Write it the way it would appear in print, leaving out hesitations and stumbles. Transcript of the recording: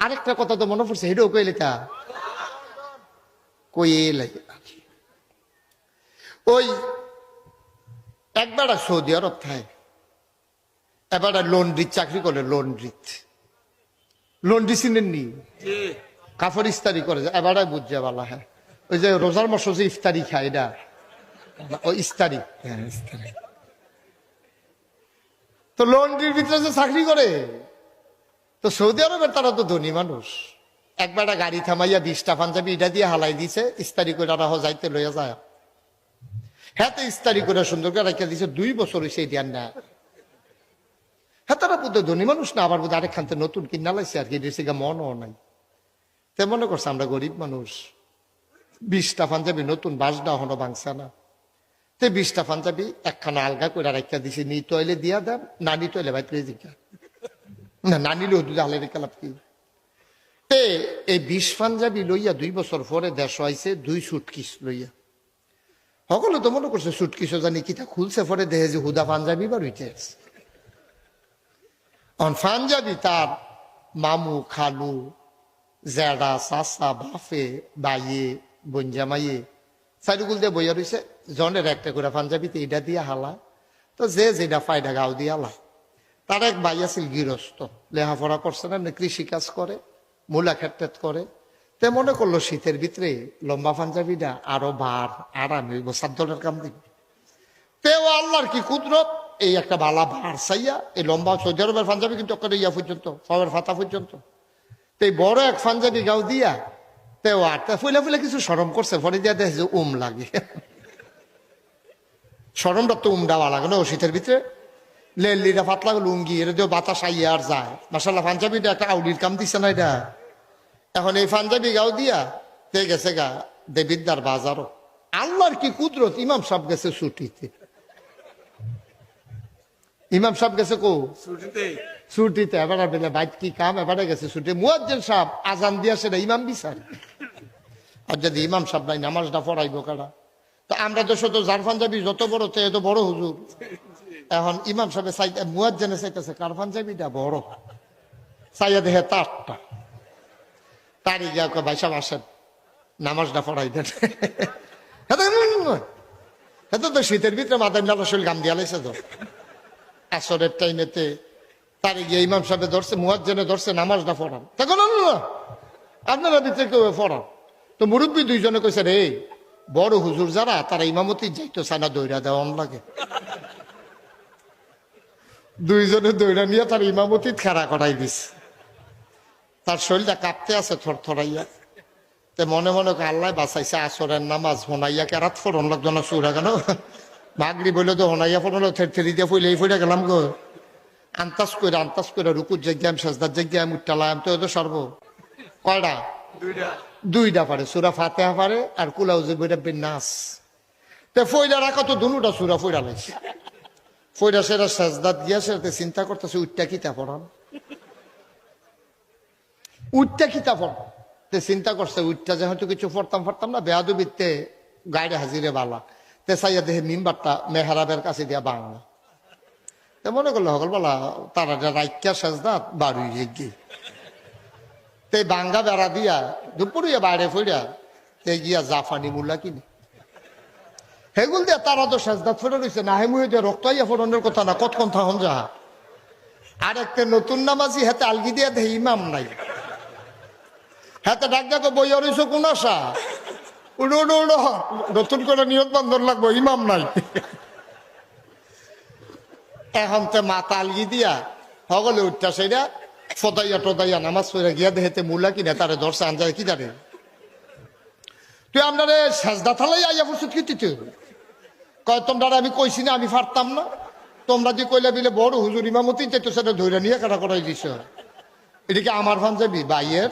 আরেকটা কথা তো মনে পড়ছে, হেডও কইলে তা কইলে ওই একবার সৌদি আরব থাকে, এবার লন্ড্রির চাকরি করে। লন্ড্রি চিনেন নি? কাপড় ইস্তারি করে, এবার বুঝছে বলা। হ্যাঁ, ওই যে রোজার মাস যে ইফতারি খায়, এটা ওই ইস্তারি। হ্যাঁ, ইস্তারি। তো লন্ড্রির ভিতরে যে চাকরি করে, তো সৌদি আরবের তারা তো ধনী মানুষ। একবার গাড়ি থামাইয়া 20টা পাঞ্জাবি এটা দিয়ে হালাই দিছে, ইস্তারি করে রাহ যাইতে লইয়া যায়। হ্যাঁ, তো ইস্তারি করে সুন্দর করে রেখে দিছে, 2 বছর হয়েছে এটা না। হ্যাঁ, তারা বুদ্ধ ধনী মানুষ না, আবার বুধ আরেক খানতে নতুন কিনা লাইছে আর কি, এটা মনও নাই। তে মনে করছে আমরা গরিব মানুষ, 20টা পাঞ্জাবি নতুন বাসডা হনো ভাঙছে না। তে 20টা পাঞ্জাবি একখানা আলগা করে রেখে দিছে, নি তৈলে দিয়া দেন, নানি তৈলে ভাই জিজ্ঞা না, নানি লো দুধ আলে রেখে লাভ কি। তে এই 20 পাঞ্জাবি লইয়া 2 বছর পরে দেশ হয়েছে 2 সুটকিস লইয়া। সকলে তো মনে করছে সুটকিসও জানি কিতা খুলছে, পরে দেখে যে হুদা পাঞ্জাবি বার হইতে আছে। পাঞ্জাবি তার মামু, খালু, জেডা, চাষা, বাফে, বাইয়ে, বঞ্জামাইয়ে সাইডুগুল দিয়ে বইয়া রয়েছে। জনের একটা করে পাঞ্জাবিতে এটা দিয়ে হালা, তো যে যেটা ফায়দা গাও দিয়ে হালা। তার এক ভাই আছিল গৃহস্থ, লেখাপড়া করছে না, কৃষি কাজ করে, মূলা ক্ষেত্রেত করে। তে মনে করলো শীতের ভিতরে লম্বা পাঞ্জাবিটা আরো বার আরাম হইব, সাদ্দলের কাম দিবে। তেও আল্লাহর কি কুদরত, এই একটা বালা ভার চাইয়া এই লম্বা সৌদি আরবের পাঞ্জাবি কিন্তু ইয়া পর্যন্ত, সবের ফাতা পর্যন্ত। তো এই বড় এক পাঞ্জাবি গাও দিয়া তেও আর ফুলে ফুলে কিছু সরম করছে, পরে দিয়া দেখে যে লাগে। সরমটা তো দেওয়া লাগে না ও শীতের ভিতরে। লেলিটা ফাতলা লুঙ্গি এটা দিয়ে বাতাস আইয়া আর যায়। মাসাল্লাহ পাঞ্জাবিটা একটা আউলির কাম দিচ্ছে না এটা। এখন এই পাঞ্জাবি গাও দিয়া তে গেছে গা দেবিদ্যার বাজারও। আল্লাহর কি কুদরত, ইমাম সাহেব গেছে ছুটিতে। ইমাম সাহেব গেছে কো ছুটিতে, এবারে বেলে বাইক কি কাম, এবারে গেছে ছুটি। মুয়াজ্জিন সাহেব আজান দিয়া সেটা ইমাম বিচার। আর যদি ইমাম সাহেব নাই নামাজটা পড়াইবো কারা? তো আমরা তো শুধু যার পাঞ্জাবি যত বড় তে এত বড় হুজুর। এখন ইমাম সাহেব মুয়াজ্জিনে চাইতেছে কার পাঞ্জাবিটা বড়, চাইয়া দেখে তারটা। তারই গিয়া ভাই সাহেব আসেন নামাজটা পড়াই দেন। এত তো শীতের ভিতরে মাথায় নালা শরীর গাম দিয়া লাইছে তো। আসরের টাইমেতে তারই গিয়ে ইমাম সাহেব ধরছে, মুয়াজ্জিনে ধরছে নামাজটা পড়ান। তখন না আপনারা ভিতরে কেউ পড়ান। তো মুরব্বী 2জনে কইছে রে, বড় হুজুর যারা তারা ইমামতি যাইতো চায় না, দৈরা দেওয়ান লাগে। 2জনে দৈরা নিয়ে তার ইমামতি খেরা করাই দিছে। তার শরীরটা কাঁপতে আছে থরথরাইয়া। তে মনে মনে আল্লাহ বাঁচাইছে, আসরের নামাজ হোনাইয়া কেরাত ফোরন লাগতো না, সুরা কেন মাগরি বলে তো হোনাইয়া ফোরন থেরি দিয়ে ফুলে ফুলে গেলাম গো। আন্তাজ করে রুকুর জায়গায় সাজদার জায়গায় মুটালাম, তো তো সর্ব কয়টা 2টা পারে, সুরা ফাতেহা পারে আর কুলাউজে বইটা নাচ। তে ফইরা রাখা তো দুটা সুরা ফইরা লাইছে। ফইরা সেরা সাজদাত গিয়া সেটাতে চিন্তা করতেছে উঠটা কিতা পড়ান, উঠটা কিতা পড়। তে চিন্তা করছে উঠটা যেহেতু কিছু পড়তাম না, বেয়াদুবিতে গাড়ি হাজিরে বালা। তে চাইয়া দেখে মিম্বারটা মেহরাবের কাছে দিয়া বাংলা। তে মনে করলো হকল বলা তারা রাইকা সাজদাত বাড়ি গিয়ে তে বাঙ্গা বেড়া দিয়া দুপুরিয়া বাইরে ফইরা তে গিয়া জাফানি মুল্লা কিনে হেগুল দিয়া তারা তো সাজদাত ফেরে রয়েছে না, হেমুয়ে দিয়ে রক্তাইয়া ফোরনের কথা না, কতক্ষণ থাকুন যা। আর একটা নতুন নামাজি হাতে আলগি দিয়া দেখে ইমাম নাই, হাতে ডাক ডাকে বইয়া রয়েছে কোন আশা উড়ো উড়ো উড়ো, নতুন করে নিয়ত বন্ধন লাগবো, ইমাম নাই। এখন তে মাথা আলগি দিয়া সকলে উঠটা সেটা ফদাইয়া টদাইয়া নামাজ পড়ে গিয়া দেহেতে মুলা কিনে তারে ধরছে আনজায় কি জানে তুই আপনারে সাজদা থালাই আইয়া বসে কিতিতে কয় তোমরা আমি কইছি না আমি পারতাম না, তোমরা যে কইলা বিলে বড় হুজুর ইমামতি চাইতো সেটা ধৈর্য নিয়ে কাটা করাই দিছ। এদিকে আমার পাঞ্জাবি বাইয়ের